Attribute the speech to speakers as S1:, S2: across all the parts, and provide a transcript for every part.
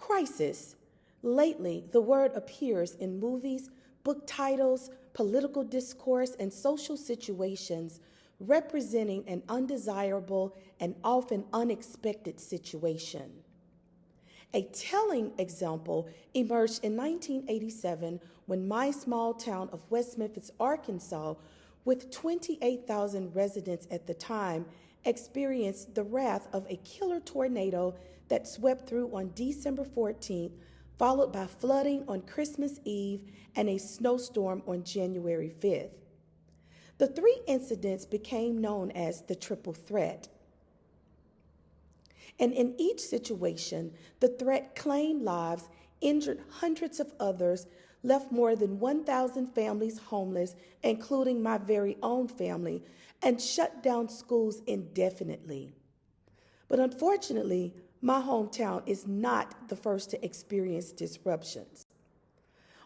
S1: Crisis. Lately, the word appears in movies, book titles, political discourse, and social situations representing an undesirable and often unexpected situation. A telling example emerged in 1987 when my small town of West Memphis, Arkansas, with 28,000 residents at the time, experienced the wrath of a killer tornado that swept through on December 14th, followed by flooding on Christmas Eve and a snowstorm on January 5th. The three incidents became known as the triple threat. And in each situation, the threat claimed lives, injured hundreds of others, left more than 1,000 families homeless, including my very own family, and shut down schools indefinitely. But unfortunately, my hometown is not the first to experience disruptions.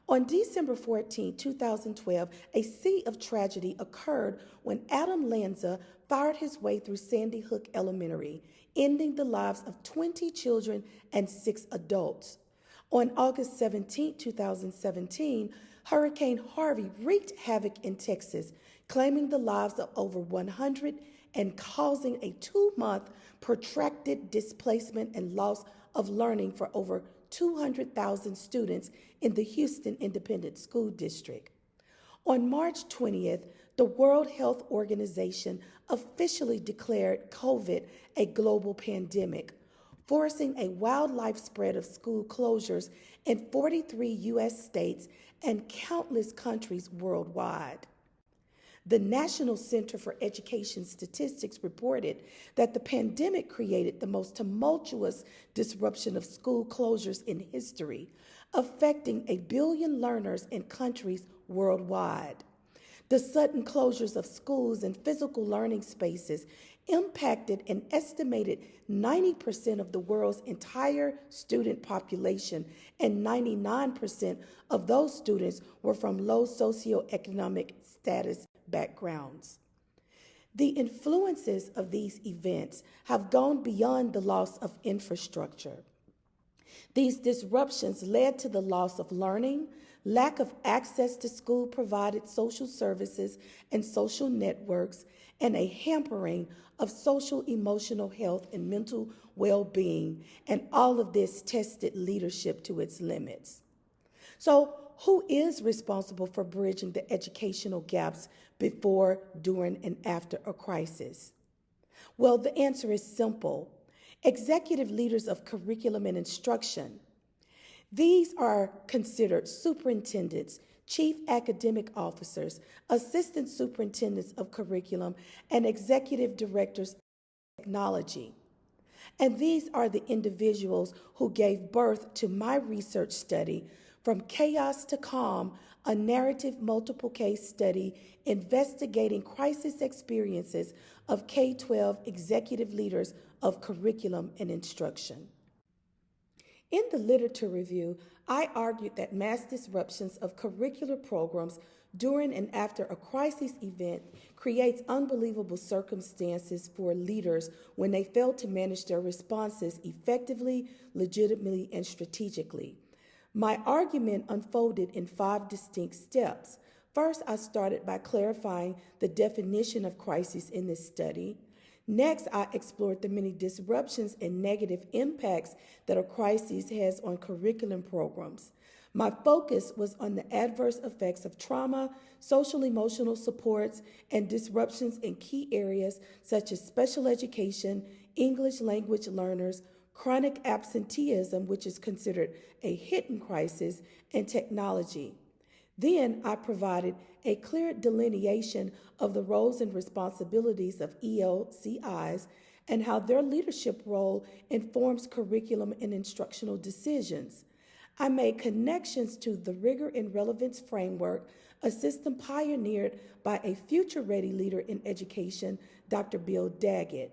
S1: On December 14, 2012, a sea of tragedy occurred when Adam Lanza fired his way through Sandy Hook Elementary, ending the lives of 20 children and 6 adults. On August 17, 2017, Hurricane Harvey wreaked havoc in Texas, claiming the lives of over 100 and causing a 2-month protracted displacement and loss of learning for over 200,000 students in the Houston Independent School District. On March 20th, the World Health Organization officially declared COVID a global pandemic, forcing a wildlife spread of school closures in 43 U.S. states and countless countries worldwide. The National Center for Education Statistics reported that the pandemic created the most tumultuous disruption of school closures in history, affecting 1 billion learners in countries worldwide. The sudden closures of schools and physical learning spaces impacted an estimated 90% of the world's entire student population, and 99% of those students were from low socioeconomic status backgrounds. The influences of these events have gone beyond the loss of infrastructure. These disruptions led to the loss of learning, lack of access to school-provided social services and social networks, and a hampering of social emotional health and mental well-being, and all of this tested leadership to its limits. So, who is responsible for bridging the educational gaps before, during, and after a crisis? Well, the answer is simple. Executive leaders of curriculum and instruction. These are considered superintendents, chief academic officers, assistant superintendents of curriculum, and executive directors of technology. And these are the individuals who gave birth to my research study, From Chaos to Calm, a narrative multiple case study investigating crisis experiences of K-12 executive leaders of curriculum and instruction. In the literature review, I argued that mass disruptions of curricular programs during and after a crisis event creates unbelievable circumstances for leaders when they fail to manage their responses effectively, legitimately, and strategically. My argument unfolded in 5 distinct steps. First, I started by clarifying the definition of crisis in this study. Next, I explored the many disruptions and negative impacts that a crisis has on curriculum programs. My focus was on the adverse effects of trauma, social-emotional supports, and disruptions in key areas such as special education, English language learners, chronic absenteeism, which is considered a hidden crisis, and technology. Then I provided a clear delineation of the roles and responsibilities of ELCIs and how their leadership role informs curriculum and instructional decisions. I made connections to the Rigor and Relevance Framework, a system pioneered by a future-ready leader in education, Dr. Bill Daggett.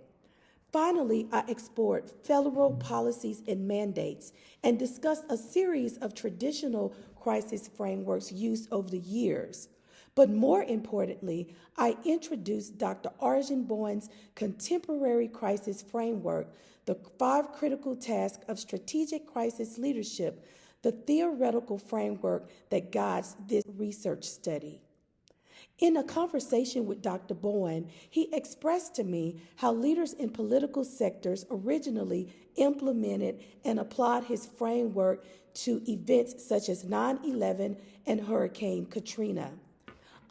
S1: Finally, I explored federal policies and mandates and discussed a series of traditional crisis frameworks used over the years. But more importantly, I introduced Dr. Arjun Bowen's contemporary crisis framework, the 5 critical tasks of strategic crisis leadership, the theoretical framework that guides this research study. In a conversation with Dr. Bowen, he expressed to me how leaders in political sectors originally implemented and applied his framework to events such as 9/11 and Hurricane Katrina.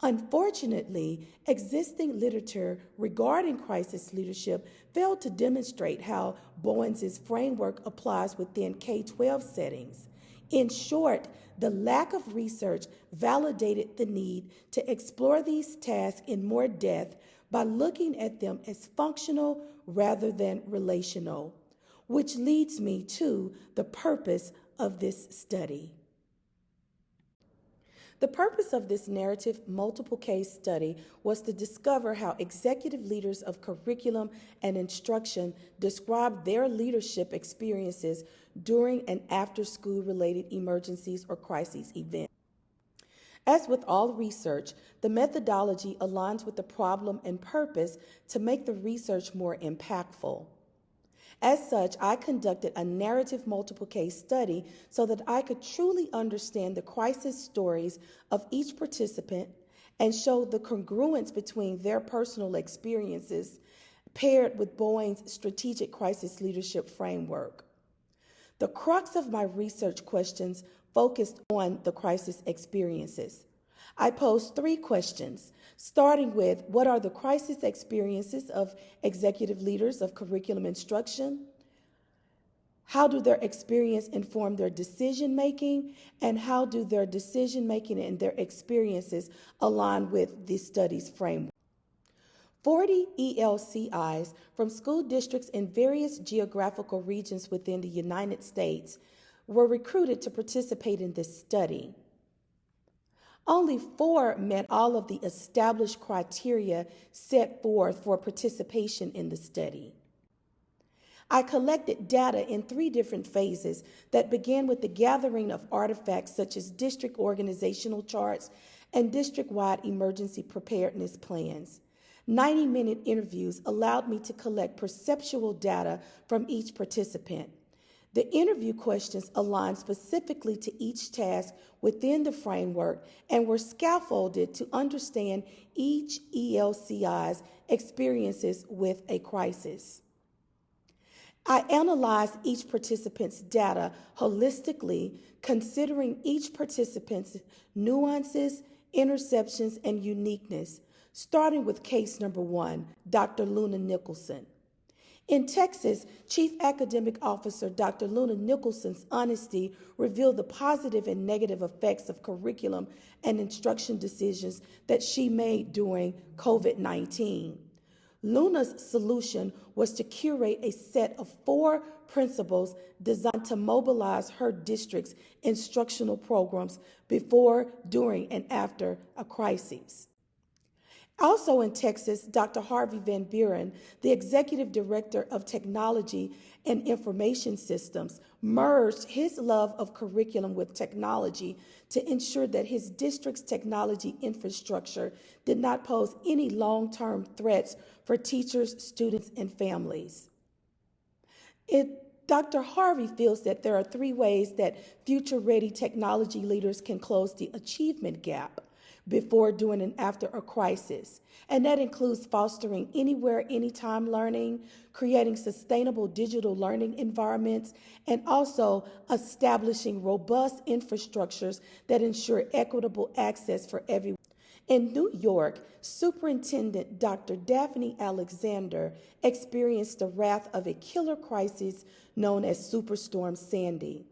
S1: Unfortunately, existing literature regarding crisis leadership failed to demonstrate how Bowen's framework applies within K-12 settings. In short, the lack of research validated the need to explore these tasks in more depth by looking at them as functional rather than relational, which leads me to the purpose of this study. The purpose of this narrative multiple case study was to discover how executive leaders of curriculum and instruction describe their leadership experiences during and after school related emergencies or crises events. As with all research, the methodology aligns with the problem and purpose to make the research more impactful. As such, I conducted a narrative multiple case study so that I could truly understand the crisis stories of each participant and show the congruence between their personal experiences paired with Bowen's strategic crisis leadership framework. The crux of my research questions focused on the crisis experiences. I posed 3 questions, starting with what are the crisis experiences of executive leaders of curriculum instruction? How do their experience inform their decision making? And how do their decision making and their experiences align with the study's framework? 40 ELCIs from school districts in various geographical regions within the United States were recruited to participate in this study. Only 4 met all of the established criteria set forth for participation in the study. I collected data in 3 different phases that began with the gathering of artifacts such as district organizational charts and district-wide emergency preparedness plans. 90-minute interviews allowed me to collect perceptual data from each participant. The interview questions aligned specifically to each task within the framework and were scaffolded to understand each ELCI's experiences with a crisis. I analyzed each participant's data holistically, considering each participant's nuances, interceptions, and uniqueness, starting with case number 1, Dr. Luna Nicholson. In Texas, Chief Academic Officer Dr. Luna Nicholson's honesty revealed the positive and negative effects of curriculum and instruction decisions that she made during COVID-19. Luna's solution was to curate a set of 4 principles designed to mobilize her district's instructional programs before, during, and after a crisis. Also in Texas, Dr. Harvey Van Buren, the Executive Director of Technology and Information Systems, merged his love of curriculum with technology to ensure that his district's technology infrastructure did not pose any long-term threats for teachers, students, and families. Dr. Harvey feels that there are 3 ways that future-ready technology leaders can close the achievement gap before, during, and after a crisis. And that includes fostering anywhere, anytime learning, creating sustainable digital learning environments, and also establishing robust infrastructures that ensure equitable access for everyone. In New York, Superintendent Dr. Daphne Alexander experienced the wrath of a killer crisis known as Superstorm Sandy.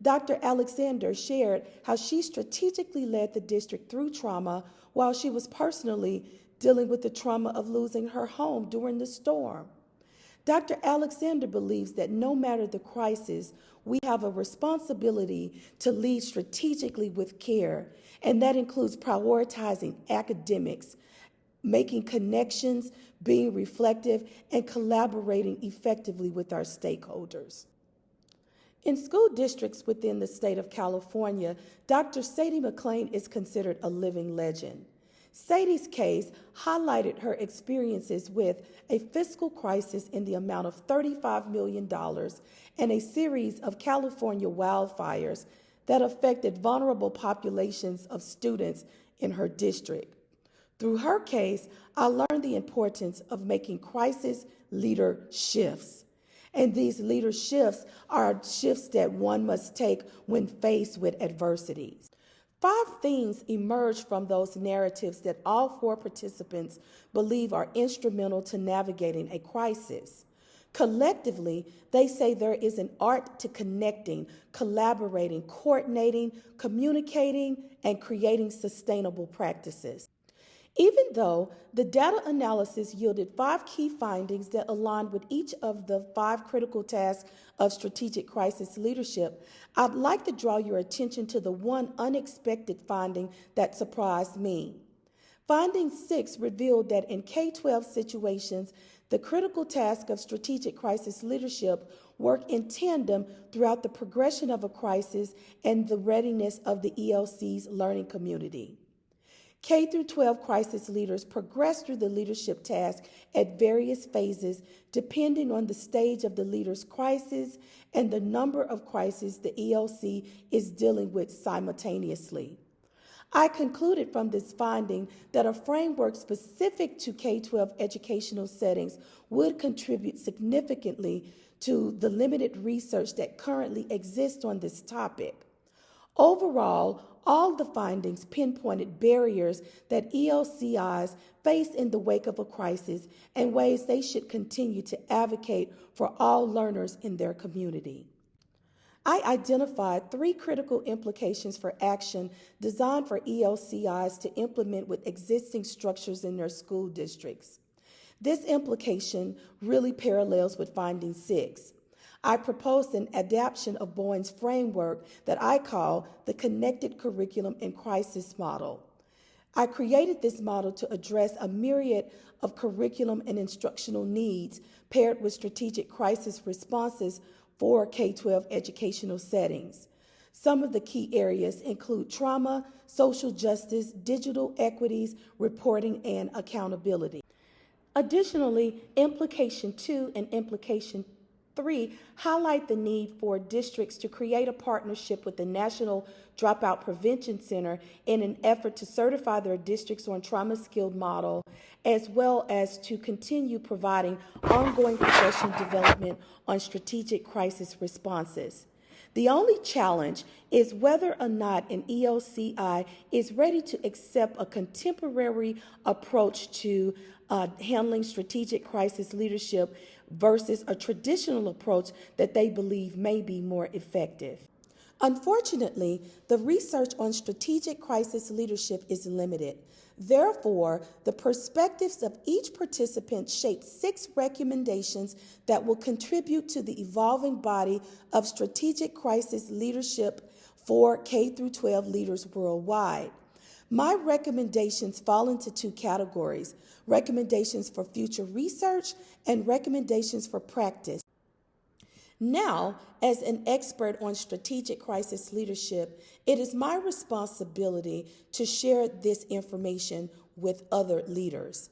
S1: Dr. Alexander shared how she strategically led the district through trauma while she was personally dealing with the trauma of losing her home during the storm. Dr. Alexander believes that no matter the crisis, we have a responsibility to lead strategically with care, and that includes prioritizing academics, making connections, being reflective, and collaborating effectively with our stakeholders. In school districts within the state of California, Dr. Sadie McLean is considered a living legend. Sadie's case highlighted her experiences with a fiscal crisis in the amount of $35 million and a series of California wildfires that affected vulnerable populations of students in her district. Through her case, I learned the importance of making crisis leader shifts. And these leader shifts are shifts that one must take when faced with adversities. 5 themes emerged from those narratives that all 4 participants believe are instrumental to navigating a crisis. Collectively, they say there is an art to connecting, collaborating, coordinating, communicating, and creating sustainable practices. Even though the data analysis yielded 5 key findings that aligned with each of the 5 critical tasks of strategic crisis leadership, I'd like to draw your attention to the one unexpected finding that surprised me. Finding 6 revealed that in K-12 situations, the critical task of strategic crisis leadership work in tandem throughout the progression of a crisis and the readiness of the ELC's learning community. K through 12 crisis leaders progress through the leadership task at various phases depending on the stage of the leader's crisis and the number of crises the ELC is dealing with simultaneously. I concluded from this finding that a framework specific to K-12 educational settings would contribute significantly to the limited research that currently exists on this topic. Overall, all the findings pinpointed barriers that ELCIs face in the wake of a crisis and ways they should continue to advocate for all learners in their community. I identified 3 critical implications for action designed for ELCIs to implement with existing structures in their school districts. This implication really parallels with finding 6. I proposed an adaptation of Bowen's framework that I call the Connected Curriculum and Crisis Model. I created this model to address a myriad of curriculum and instructional needs paired with strategic crisis responses for K-12 educational settings. Some of the key areas include trauma, social justice, digital equities, reporting, and accountability. Additionally, Implication 2 and Implication 3 highlight the need for districts to create a partnership with the National Dropout Prevention Center in an effort to certify their districts on trauma-skilled model, as well as to continue providing ongoing professional development on strategic crisis responses. The only challenge is whether or not an ELCI is ready to accept a contemporary approach to handling strategic crisis leadership versus a traditional approach that they believe may be more effective. Unfortunately, the research on strategic crisis leadership is limited. Therefore, the perspectives of each participant shape 6 recommendations that will contribute to the evolving body of strategic crisis leadership for K-12 leaders worldwide. My recommendations fall into 2 categories: recommendations for future research and recommendations for practice. Now, as an expert on strategic crisis leadership, it is my responsibility to share this information with other leaders.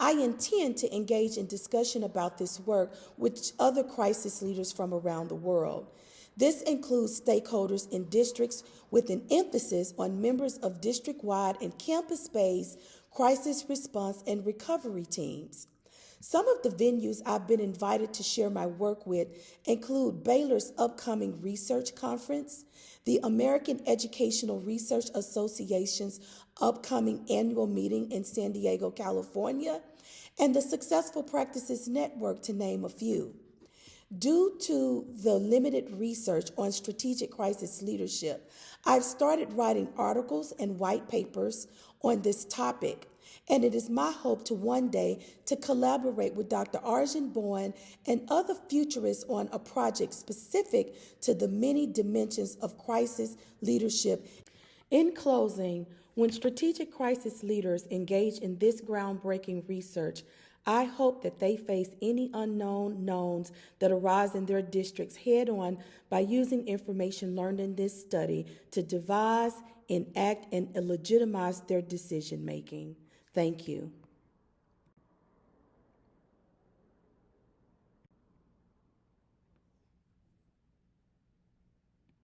S1: I intend to engage in discussion about this work with other crisis leaders from around the world. This includes stakeholders in districts with an emphasis on members of district-wide and campus-based crisis response and recovery teams. Some of the venues I've been invited to share my work with include Baylor's upcoming research conference, the American Educational Research Association's upcoming annual meeting in San Diego, California, and the Successful Practices Network, to name a few. Due to the limited research on strategic crisis leadership, I've started writing articles and white papers on this topic, and it is my hope to one day to collaborate with Dr. Arjun Bowen and other futurists on a project specific to the many dimensions of crisis leadership. In closing, when strategic crisis leaders engage in this groundbreaking research, I hope that they face any unknown knowns that arise in their districts head on by using information learned in this study to devise, enact, and legitimize their decision making. Thank you.